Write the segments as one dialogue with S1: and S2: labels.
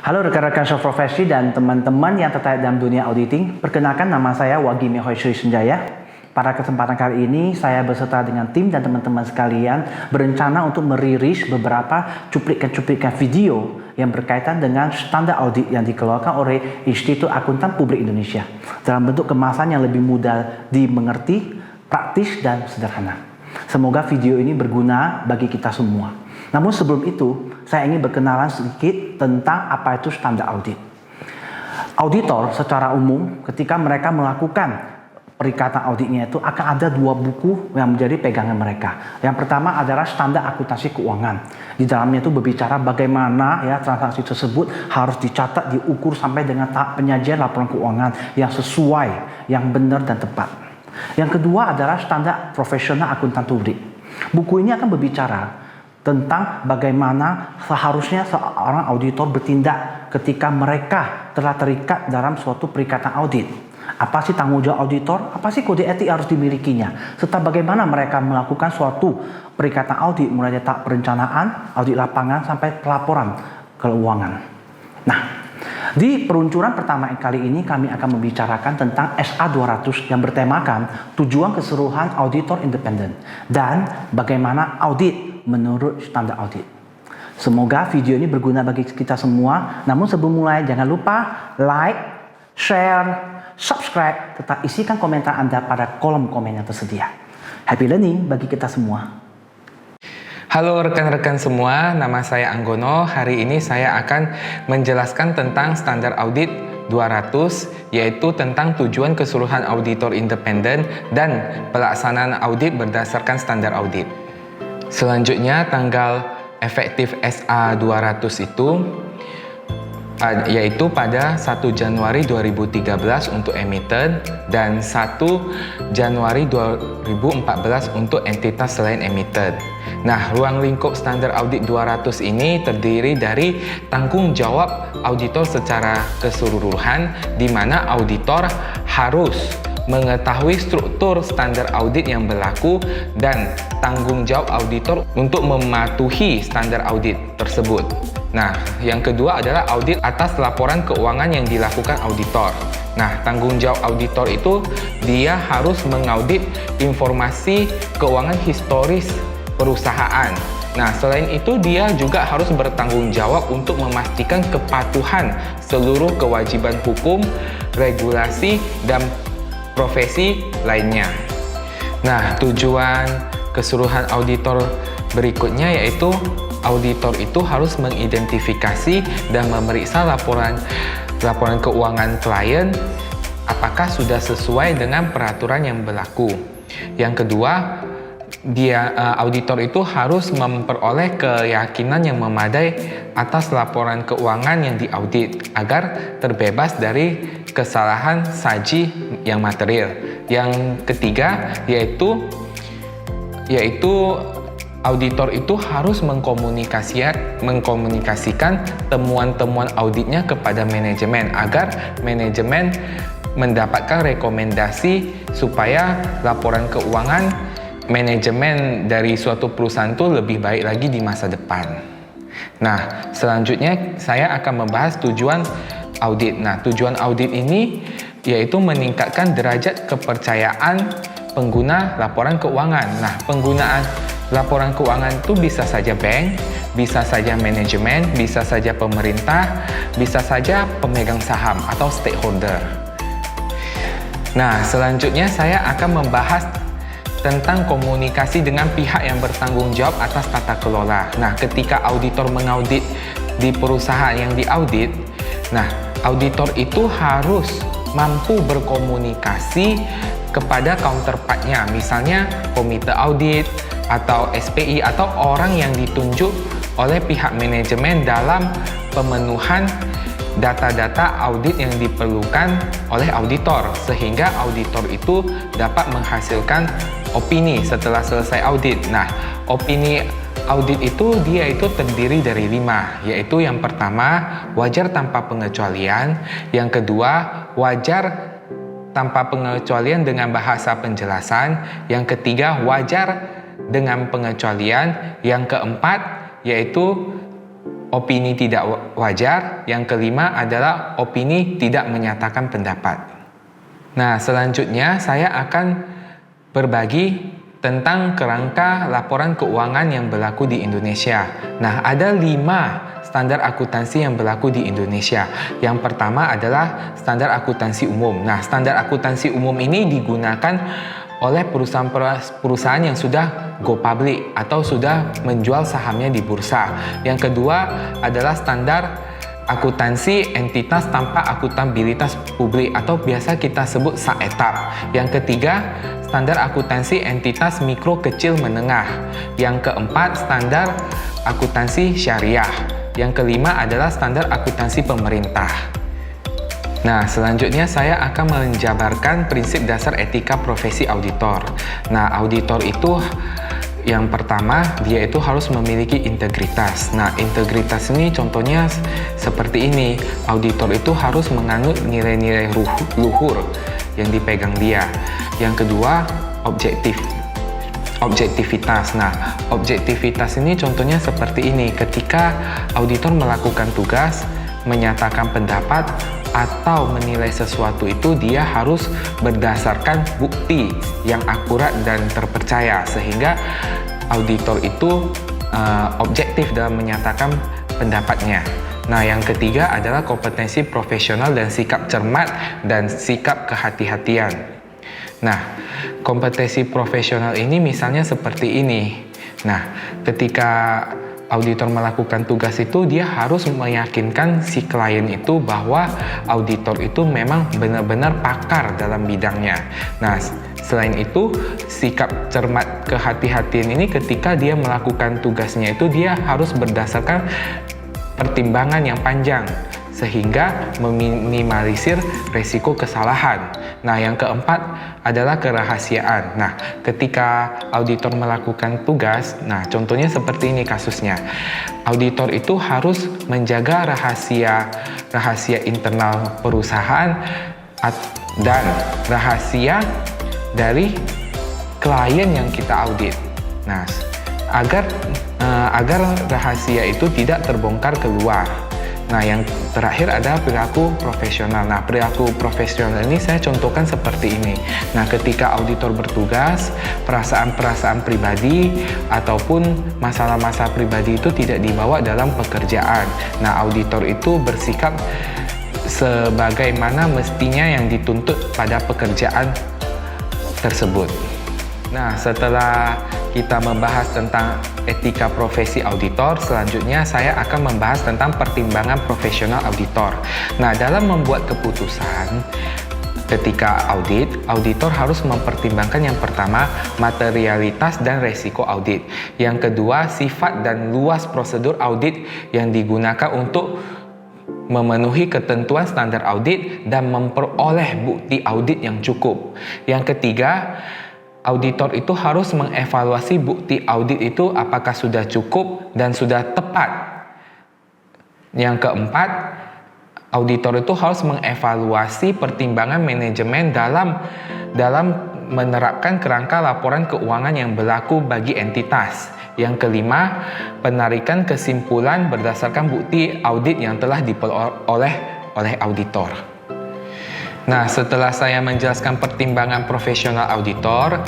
S1: Halo rekan-rekan seprofesi dan teman-teman yang tertarik dalam dunia auditing. Perkenalkan, nama saya Wagi Mihoi Sri Senjaya. Pada kesempatan kali ini, saya beserta dengan tim dan teman-teman sekalian berencana untuk merilis beberapa cuplikan-cuplikan video yang berkaitan dengan standar audit yang dikeluarkan oleh Institut Akuntan Publik Indonesia dalam bentuk kemasan yang lebih mudah dimengerti, praktis, dan sederhana. Semoga video ini berguna bagi kita semua. Namun sebelum itu, saya ingin berkenalan sedikit tentang apa itu standar audit. Auditor secara umum ketika mereka melakukan perikatan auditnya itu akan ada dua buku yang menjadi pegangan mereka. Yang pertama adalah standar akuntansi keuangan. Di dalamnya itu berbicara bagaimana transaksi tersebut harus dicatat, diukur sampai dengan tahap penyajian laporan keuangan yang sesuai, yang benar dan tepat. Yang kedua adalah standar profesional akuntan publik. Buku ini akan berbicara tentang bagaimana seharusnya seorang auditor bertindak ketika mereka telah terikat dalam suatu perikatan audit. Apa sih tanggung jawab auditor? Apa sih kode etik harus dimilikinya? Serta bagaimana mereka melakukan suatu perikatan audit mulai dari tahap perencanaan, audit lapangan sampai pelaporan keuangan. Nah, di peruncuran pertama kali ini kami akan membicarakan tentang SA 200 yang bertemakan tujuan keseluruhan auditor independen dan bagaimana audit menurut standar audit. Semoga video ini berguna bagi kita semua. Namun sebelum mulai, jangan lupa like, share, subscribe, tetap isikan komentar Anda pada kolom komen yang tersedia. Happy learning bagi kita semua.
S2: Halo rekan-rekan semua, nama saya Anggono. Hari ini saya akan menjelaskan tentang standar audit 200, yaitu tentang tujuan keseluruhan auditor independen dan pelaksanaan audit berdasarkan standar audit. Selanjutnya, tanggal efektif SA 200 itu yaitu pada 1 Januari 2013 untuk emiten dan 1 Januari 2014 untuk entitas selain emiten. Nah, ruang lingkup standar audit 200 ini terdiri dari tanggung jawab auditor secara keseluruhan, di mana auditor harus mengetahui struktur standar audit yang berlaku dan tanggung jawab auditor untuk mematuhi standar audit tersebut. Nah, yang kedua adalah audit atas laporan keuangan yang dilakukan auditor. Nah, tanggung jawab auditor itu dia harus mengaudit informasi keuangan historis perusahaan. Nah, selain itu dia juga harus bertanggung jawab untuk memastikan kepatuhan seluruh kewajiban hukum, regulasi, dan profesi lainnya. Nah, tujuan keseluruhan auditor berikutnya yaitu auditor itu harus mengidentifikasi dan memeriksa laporan keuangan klien apakah sudah sesuai dengan peraturan yang berlaku. Yang kedua, auditor itu harus memperoleh keyakinan yang memadai atas laporan keuangan yang diaudit agar terbebas dari kesalahan saji yang material. Yang ketiga yaitu auditor itu harus mengkomunikasikan temuan-temuan auditnya kepada manajemen agar manajemen mendapatkan rekomendasi supaya laporan keuangan manajemen dari suatu perusahaan itu lebih baik lagi di masa depan. Nah, selanjutnya saya akan membahas tujuan audit. Nah, tujuan audit ini yaitu meningkatkan derajat kepercayaan pengguna laporan keuangan. Nah, penggunaan laporan keuangan itu bisa saja bank, bisa saja manajemen, bisa saja pemerintah, bisa saja pemegang saham atau stakeholder. Nah, selanjutnya saya akan membahas tentang komunikasi dengan pihak yang bertanggung jawab atas tata kelola. Nah, ketika auditor mengaudit di perusahaan yang diaudit, nah, auditor itu harus mampu berkomunikasi kepada counterpartnya, misalnya komite audit atau SPI atau orang yang ditunjuk oleh pihak manajemen dalam pemenuhan data-data audit yang diperlukan oleh auditor, sehingga auditor itu dapat menghasilkan opini setelah selesai audit. Nah, opini audit itu terdiri dari 5, yaitu yang pertama wajar tanpa pengecualian, yang kedua wajar tanpa pengecualian dengan bahasa penjelasan, yang ketiga wajar dengan pengecualian, yang keempat yaitu opini tidak wajar. Yang kelima adalah opini tidak menyatakan pendapat. Nah, selanjutnya saya akan berbagi tentang kerangka laporan keuangan yang berlaku di Indonesia. Nah, ada 5 standar akuntansi yang berlaku di Indonesia. Yang pertama adalah standar akuntansi umum. Nah, standar akuntansi umum ini digunakan oleh perusahaan-perusahaan yang sudah go public atau sudah menjual sahamnya di bursa. Yang kedua adalah standar akuntansi entitas tanpa akuntabilitas publik atau biasa kita sebut SAETAP. Yang ketiga, standar akuntansi entitas mikro kecil menengah. Yang keempat, standar akuntansi syariah. Yang kelima adalah standar akuntansi pemerintah. Nah, selanjutnya saya akan menjabarkan prinsip dasar etika profesi auditor. Nah, auditor itu yang pertama, dia itu harus memiliki integritas. Nah, integritas ini contohnya seperti ini. Auditor itu harus menganut nilai-nilai luhur yang dipegang dia. Yang kedua, objektivitas. Nah, objektivitas ini contohnya seperti ini. Ketika auditor melakukan tugas, menyatakan pendapat, atau menilai sesuatu itu, dia harus berdasarkan bukti yang akurat dan terpercaya, sehingga auditor itu objektif dalam menyatakan pendapatnya. Nah, yang ketiga adalah kompetensi profesional dan sikap cermat dan sikap kehati-hatian. Nah, kompetensi profesional ini misalnya seperti ini. Nah, ketika auditor melakukan tugas itu, dia harus meyakinkan si klien itu bahwa auditor itu memang benar-benar pakar dalam bidangnya. Nah, selain itu, sikap cermat kehati-hatian ini ketika dia melakukan tugasnya itu, dia harus berdasarkan pertimbangan yang panjang sehingga meminimalisir resiko kesalahan. Nah, yang keempat adalah kerahasiaan. Nah, ketika auditor melakukan tugas, nah contohnya seperti ini kasusnya. Auditor itu harus menjaga rahasia internal perusahaan dan rahasia dari klien yang kita audit. Nah, agar rahasia itu tidak terbongkar keluar. Nah, yang terakhir adalah perilaku profesional. Nah, perilaku profesional ini saya contohkan seperti ini. Nah, ketika auditor bertugas, perasaan-perasaan pribadi ataupun masalah-masalah pribadi itu tidak dibawa dalam pekerjaan. Nah, auditor itu bersikap sebagaimana mestinya yang dituntut pada pekerjaan tersebut. Nah, setelah kita membahas tentang etika profesi auditor, selanjutnya saya akan membahas tentang pertimbangan profesional auditor. Nah, dalam membuat keputusan ketika audit, auditor harus mempertimbangkan yang pertama, materialitas dan resiko audit. Yang kedua, sifat dan luas prosedur audit yang digunakan untuk memenuhi ketentuan standar audit dan memperoleh bukti audit yang cukup. Yang ketiga, auditor itu harus mengevaluasi bukti audit itu apakah sudah cukup dan sudah tepat. Yang keempat, auditor itu harus mengevaluasi pertimbangan manajemen dalam menerapkan kerangka laporan keuangan yang berlaku bagi entitas. Yang kelima, penarikan kesimpulan berdasarkan bukti audit yang telah diperoleh oleh auditor. Nah, setelah saya menjelaskan pertimbangan profesional auditor,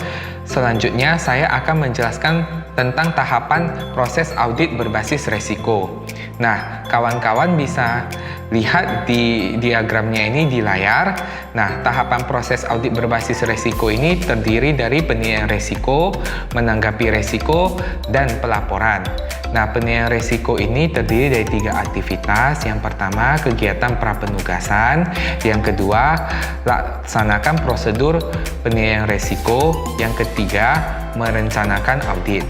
S2: selanjutnya saya akan menjelaskan tentang tahapan proses audit berbasis resiko. Nah, kawan-kawan bisa lihat di diagramnya ini di layar. Nah, tahapan proses audit berbasis resiko ini terdiri dari penilaian resiko, menanggapi resiko, dan pelaporan. Nah, penilaian resiko ini terdiri dari 3 aktivitas. Yang pertama, kegiatan prapenugasan. Yang kedua, laksanakan prosedur penilaian resiko. Yang ketiga, merencanakan audit.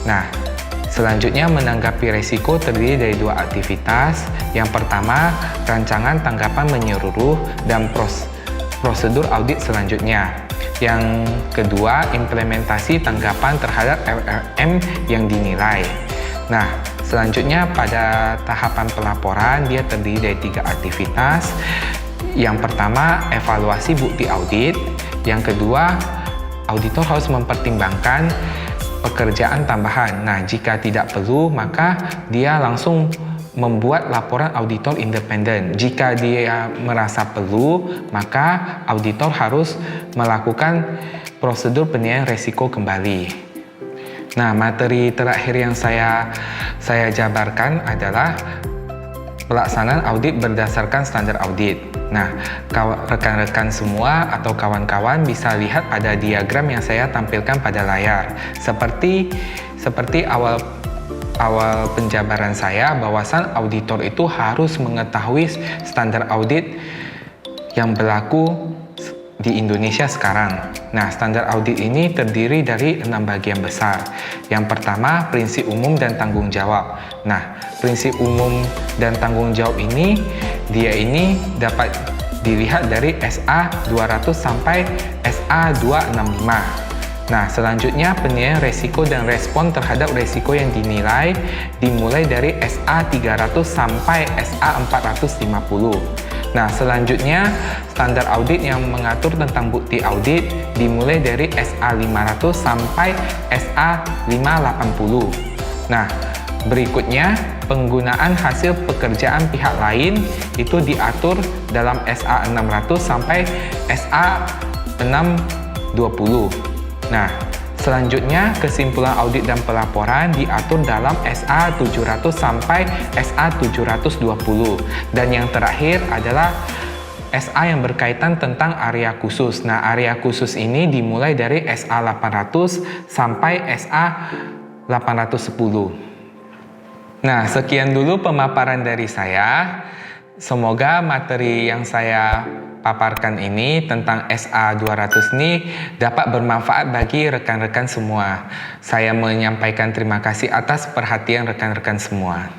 S2: Nah, selanjutnya menanggapi resiko terdiri dari 2 aktivitas. Yang pertama, rancangan tanggapan menyeluruh dan prosedur audit selanjutnya. Yang kedua, implementasi tanggapan terhadap LLM yang dinilai. Nah, selanjutnya pada tahapan pelaporan dia terdiri dari 3 aktivitas. Yang pertama, evaluasi bukti audit. Yang kedua, auditor harus mempertimbangkan pekerjaan tambahan. Nah, jika tidak perlu, maka dia langsung membuat laporan auditor independen. Jika dia merasa perlu, maka auditor harus melakukan prosedur penilaian risiko kembali. Nah, materi terakhir yang saya jabarkan adalah pelaksanaan audit berdasarkan standar audit. Nah, rekan-rekan semua atau kawan-kawan bisa lihat ada diagram yang saya tampilkan pada layar. Seperti awal penjabaran saya, bahwasan auditor itu harus mengetahui standar audit yang berlaku di Indonesia sekarang. Nah, standar audit ini terdiri dari 6 bagian besar. Yang pertama, prinsip umum dan tanggung jawab. Nah, prinsip umum dan tanggung jawab ini dapat dilihat dari SA 200 sampai SA 265. Nah, selanjutnya penilaian resiko dan respon terhadap resiko yang dinilai dimulai dari SA 300 sampai SA 450. Nah, selanjutnya standar audit yang mengatur tentang bukti audit dimulai dari SA 500 sampai SA 580. Nah, berikutnya penggunaan hasil pekerjaan pihak lain itu diatur dalam SA 600 sampai SA 620. Nah, selanjutnya kesimpulan audit dan pelaporan diatur dalam SA 700 sampai SA 720. Dan yang terakhir adalah SA yang berkaitan tentang area khusus. Nah, area khusus ini dimulai dari SA 800 sampai SA 810. Nah, sekian dulu pemaparan dari saya. Semoga materi yang saya paparkan ini tentang SA 200 ini dapat bermanfaat bagi rekan-rekan semua. Saya menyampaikan terima kasih atas perhatian rekan-rekan semua.